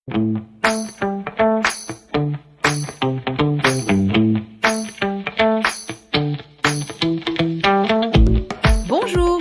Bonjour,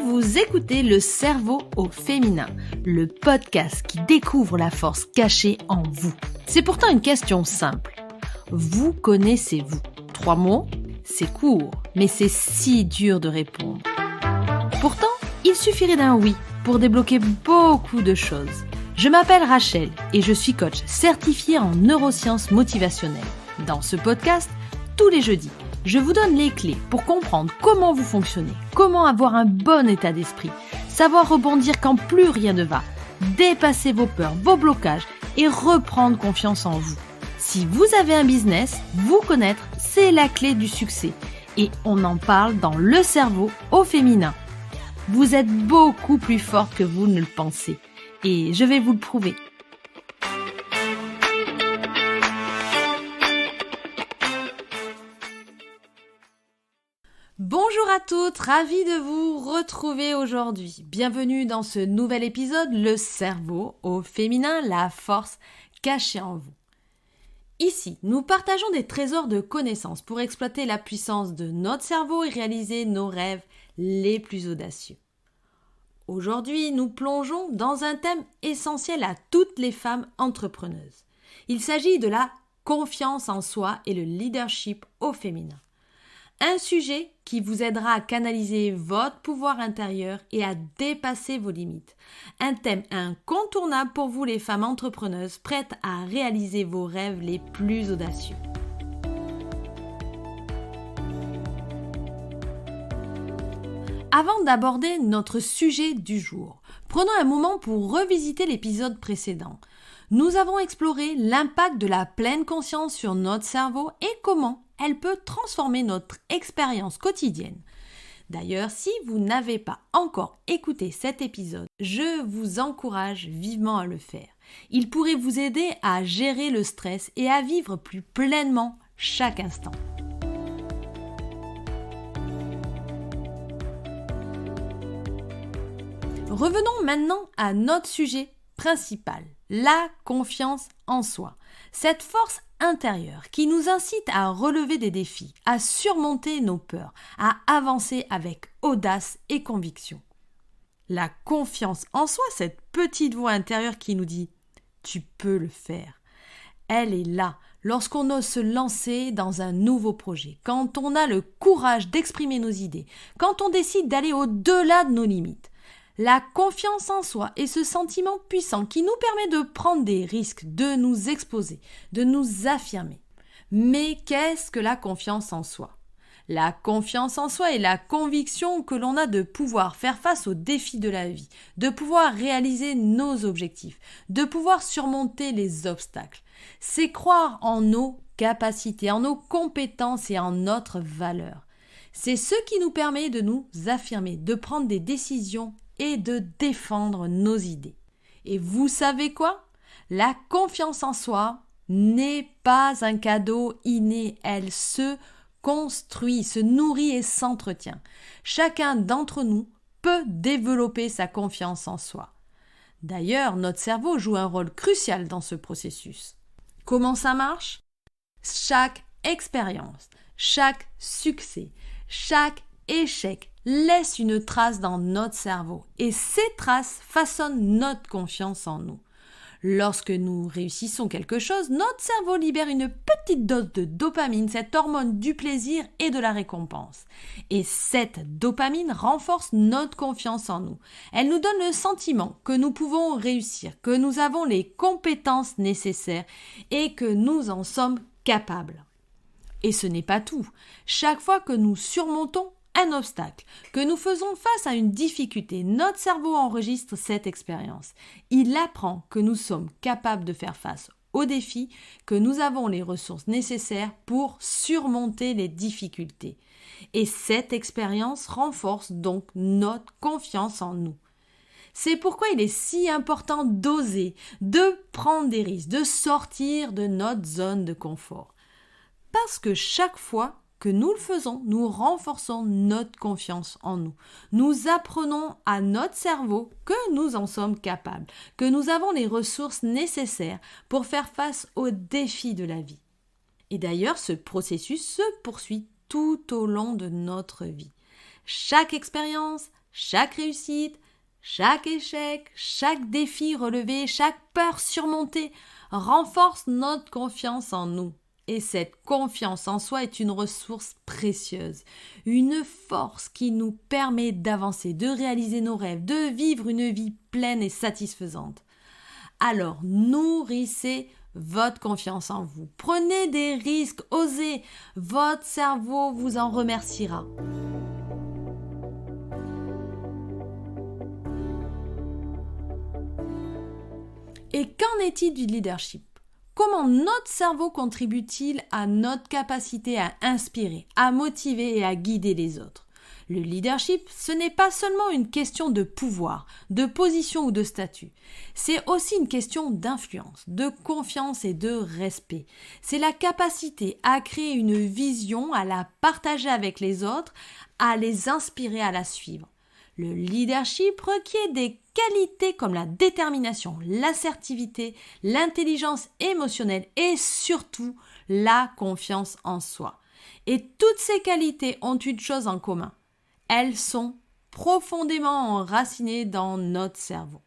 vous écoutez Le Cerveau au féminin, le podcast qui découvre la force cachée en vous. C'est pourtant une question simple. Vous connaissez-vous? 3 mots? C'est court, mais c'est si dur de répondre. Pourtant, il suffirait d'un oui pour débloquer beaucoup de choses. Je m'appelle Rachel et je suis coach certifiée en neurosciences motivationnelles. Dans ce podcast, tous les jeudis, je vous donne les clés pour comprendre comment vous fonctionnez, comment avoir un bon état d'esprit, savoir rebondir quand plus rien ne va, dépasser vos peurs, vos blocages et reprendre confiance en vous. Si vous avez un business, vous connaître, c'est la clé du succès. Et on en parle dans Le Cerveau au féminin. Vous êtes beaucoup plus forte que vous ne le pensez. Et je vais vous le prouver. Bonjour à toutes, ravie de vous retrouver aujourd'hui. Bienvenue dans ce nouvel épisode, Le Cerveau au féminin, la force cachée en vous. Ici, nous partageons des trésors de connaissances pour exploiter la puissance de notre cerveau et réaliser nos rêves les plus audacieux. Aujourd'hui, nous plongeons dans un thème essentiel à toutes les femmes entrepreneuses. Il s'agit de la confiance en soi et le leadership au féminin. Un sujet qui vous aidera à canaliser votre pouvoir intérieur et à dépasser vos limites. Un thème incontournable pour vous les femmes entrepreneuses prêtes à réaliser vos rêves les plus audacieux. Avant d'aborder notre sujet du jour, prenons un moment pour revisiter l'épisode précédent. Nous avons exploré l'impact de la pleine conscience sur notre cerveau et comment elle peut transformer notre expérience quotidienne. D'ailleurs, si vous n'avez pas encore écouté cet épisode, je vous encourage vivement à le faire. Il pourrait vous aider à gérer le stress et à vivre plus pleinement chaque instant. Revenons maintenant à notre sujet principal, la confiance en soi. Cette force intérieure qui nous incite à relever des défis, à surmonter nos peurs, à avancer avec audace et conviction. La confiance en soi, cette petite voix intérieure qui nous dit « tu peux le faire ». Elle est là lorsqu'on ose se lancer dans un nouveau projet, quand on a le courage d'exprimer nos idées, quand on décide d'aller au-delà de nos limites. La confiance en soi est ce sentiment puissant qui nous permet de prendre des risques, de nous exposer, de nous affirmer. Mais qu'est-ce que la confiance en soi? La confiance en soi est la conviction que l'on a de pouvoir faire face aux défis de la vie, de pouvoir réaliser nos objectifs, de pouvoir surmonter les obstacles. C'est croire en nos capacités, en nos compétences et en notre valeur. C'est ce qui nous permet de nous affirmer, de prendre des décisions et de défendre nos idées. Et vous savez quoi? La confiance en soi n'est pas un cadeau inné, elle se construit, se nourrit et s'entretient. Chacun d'entre nous peut développer sa confiance en soi. D'ailleurs, notre cerveau joue un rôle crucial dans ce processus. Comment ça marche? Chaque expérience, chaque succès, chaque échec laisse une trace dans notre cerveau et ces traces façonnent notre confiance en nous. Lorsque nous réussissons quelque chose, notre cerveau libère une petite dose de dopamine, cette hormone du plaisir et de la récompense. Et cette dopamine renforce notre confiance en nous. Elle nous donne le sentiment que nous pouvons réussir, que nous avons les compétences nécessaires et que nous en sommes capables. Et ce n'est pas tout. Chaque fois que nous surmontons un obstacle, que nous faisons face à une difficulté, notre cerveau enregistre cette expérience. Il apprend que nous sommes capables de faire face aux défis, que nous avons les ressources nécessaires pour surmonter les difficultés. Et cette expérience renforce donc notre confiance en nous. C'est pourquoi il est si important d'oser, de prendre des risques, de sortir de notre zone de confort. Parce que chaque fois que nous le faisons, nous renforçons notre confiance en nous. Nous apprenons à notre cerveau que nous en sommes capables, que nous avons les ressources nécessaires pour faire face aux défis de la vie. Et d'ailleurs, ce processus se poursuit tout au long de notre vie. Chaque expérience, chaque réussite, chaque échec, chaque défi relevé, chaque peur surmontée renforce notre confiance en nous. Et cette confiance en soi est une ressource précieuse, une force qui nous permet d'avancer, de réaliser nos rêves, de vivre une vie pleine et satisfaisante. Alors, nourrissez votre confiance en vous. Prenez des risques, osez. Votre cerveau vous en remerciera. Et qu'en est-il du leadership ? Comment notre cerveau contribue-t-il à notre capacité à inspirer, à motiver et à guider les autres ? Le leadership, ce n'est pas seulement une question de pouvoir, de position ou de statut. C'est aussi une question d'influence, de confiance et de respect. C'est la capacité à créer une vision, à la partager avec les autres, à les inspirer à la suivre. Le leadership requiert des qualités comme la détermination, l'assertivité, l'intelligence émotionnelle et surtout la confiance en soi. Et toutes ces qualités ont une chose en commun. Elles sont profondément enracinées dans notre cerveau.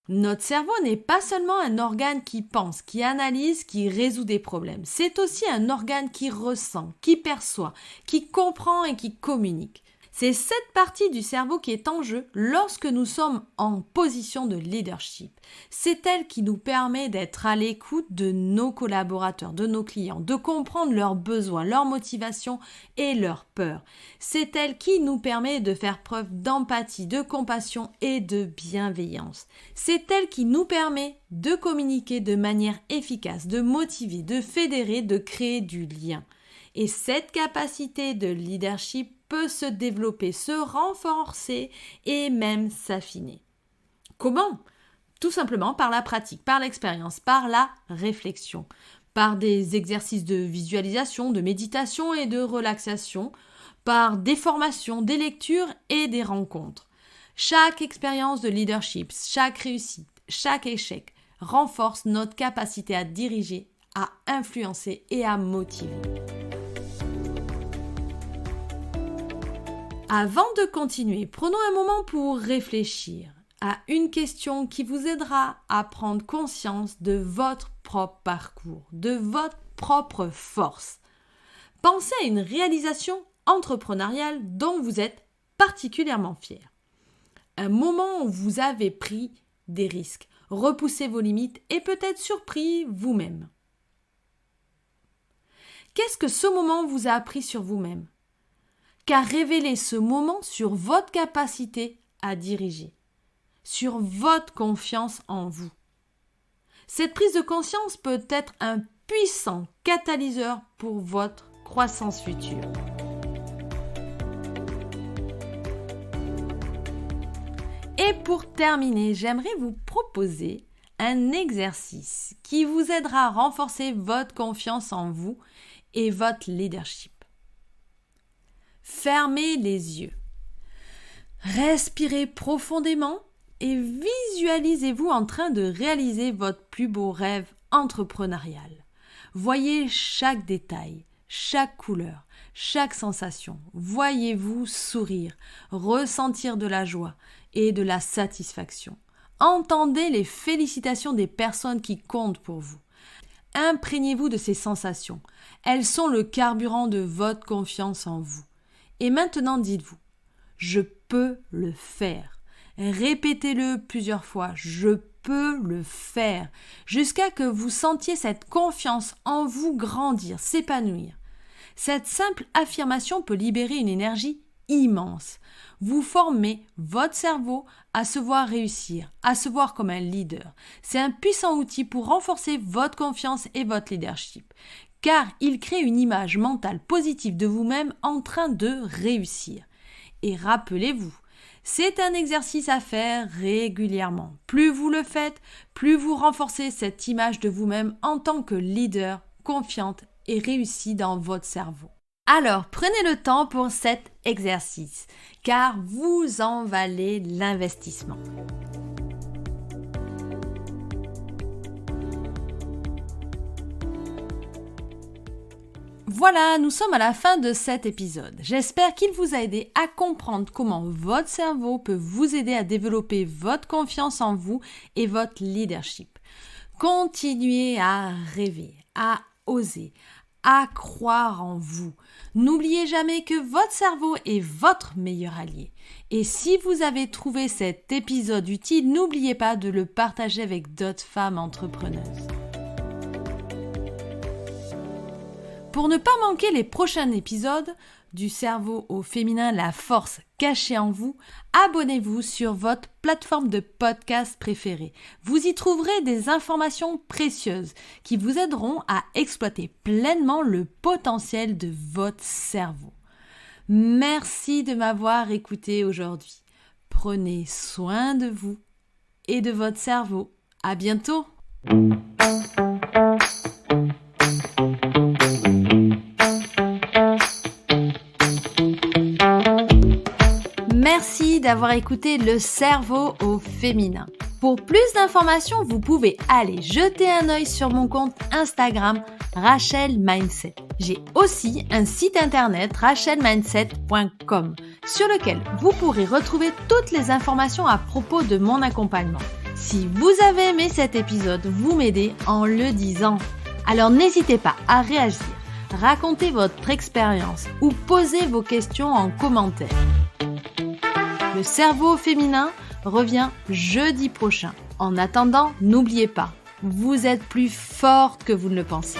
Notre cerveau n'est pas seulement un organe qui pense, qui analyse, qui résout des problèmes. C'est aussi un organe qui ressent, qui perçoit, qui comprend et qui communique. C'est cette partie du cerveau qui est en jeu lorsque nous sommes en position de leadership. C'est elle qui nous permet d'être à l'écoute de nos collaborateurs, de nos clients, de comprendre leurs besoins, leurs motivations et leurs peurs. C'est elle qui nous permet de faire preuve d'empathie, de compassion et de bienveillance. C'est elle qui nous permet de communiquer de manière efficace, de motiver, de fédérer, de créer du lien. Et cette capacité de leadership peut se développer, se renforcer et même s'affiner. Comment ? Tout simplement par la pratique, par l'expérience, par la réflexion, par des exercices de visualisation, de méditation et de relaxation, par des formations, des lectures et des rencontres. Chaque expérience de leadership, chaque réussite, chaque échec renforce notre capacité à diriger, à influencer et à motiver. Avant de continuer, prenons un moment pour réfléchir à une question qui vous aidera à prendre conscience de votre propre parcours, de votre propre force. Pensez à une réalisation entrepreneuriale dont vous êtes particulièrement fier. Un moment où vous avez pris des risques, repoussé vos limites et peut-être surpris vous-même. Qu'est-ce que ce moment vous a appris sur vous-même ? Qu'a révélé ce moment sur votre capacité à diriger, sur votre confiance en vous. Cette prise de conscience peut être un puissant catalyseur pour votre croissance future. Et pour terminer, j'aimerais vous proposer un exercice qui vous aidera à renforcer votre confiance en vous et votre leadership. Fermez les yeux. Respirez profondément et visualisez-vous en train de réaliser votre plus beau rêve entrepreneurial. Voyez chaque détail, chaque couleur, chaque sensation. Voyez-vous sourire, ressentir de la joie et de la satisfaction. Entendez les félicitations des personnes qui comptent pour vous. Imprégnez-vous de ces sensations. Elles sont le carburant de votre confiance en vous. Et maintenant, dites-vous, je peux le faire. Répétez-le plusieurs fois, je peux le faire, jusqu'à que vous sentiez cette confiance en vous grandir, s'épanouir. Cette simple affirmation peut libérer une énergie immense. Vous formez votre cerveau à se voir réussir, à se voir comme un leader. C'est un puissant outil pour renforcer votre confiance et votre leadership, car il crée une image mentale positive de vous-même en train de réussir. Et rappelez-vous, c'est un exercice à faire régulièrement. Plus vous le faites, plus vous renforcez cette image de vous-même en tant que leader confiante et réussie dans votre cerveau. Alors, prenez le temps pour cet exercice, car vous en valez l'investissement. Voilà, nous sommes à la fin de cet épisode. J'espère qu'il vous a aidé à comprendre comment votre cerveau peut vous aider à développer votre confiance en vous et votre leadership. Continuez à rêver, à oser, à croire en vous. N'oubliez jamais que votre cerveau est votre meilleur allié. Et si vous avez trouvé cet épisode utile, n'oubliez pas de le partager avec d'autres femmes entrepreneuses. Pour ne pas manquer les prochains épisodes du cerveau au féminin, la force cachée en vous, abonnez-vous sur votre plateforme de podcast préférée. Vous y trouverez des informations précieuses qui vous aideront à exploiter pleinement le potentiel de votre cerveau. Merci de m'avoir écouté aujourd'hui. Prenez soin de vous et de votre cerveau. À bientôt! Merci d'avoir écouté le cerveau au féminin. Pour plus d'informations, vous pouvez aller jeter un œil sur mon compte Instagram Rachel Mindset. J'ai aussi un site internet rachelmindset.com sur lequel vous pourrez retrouver toutes les informations à propos de mon accompagnement. Si vous avez aimé cet épisode, vous m'aidez en le disant. Alors n'hésitez pas à réagir, raconter votre expérience ou poser vos questions en commentaire. Le cerveau féminin revient jeudi prochain. En attendant, n'oubliez pas, vous êtes plus forte que vous ne le pensez.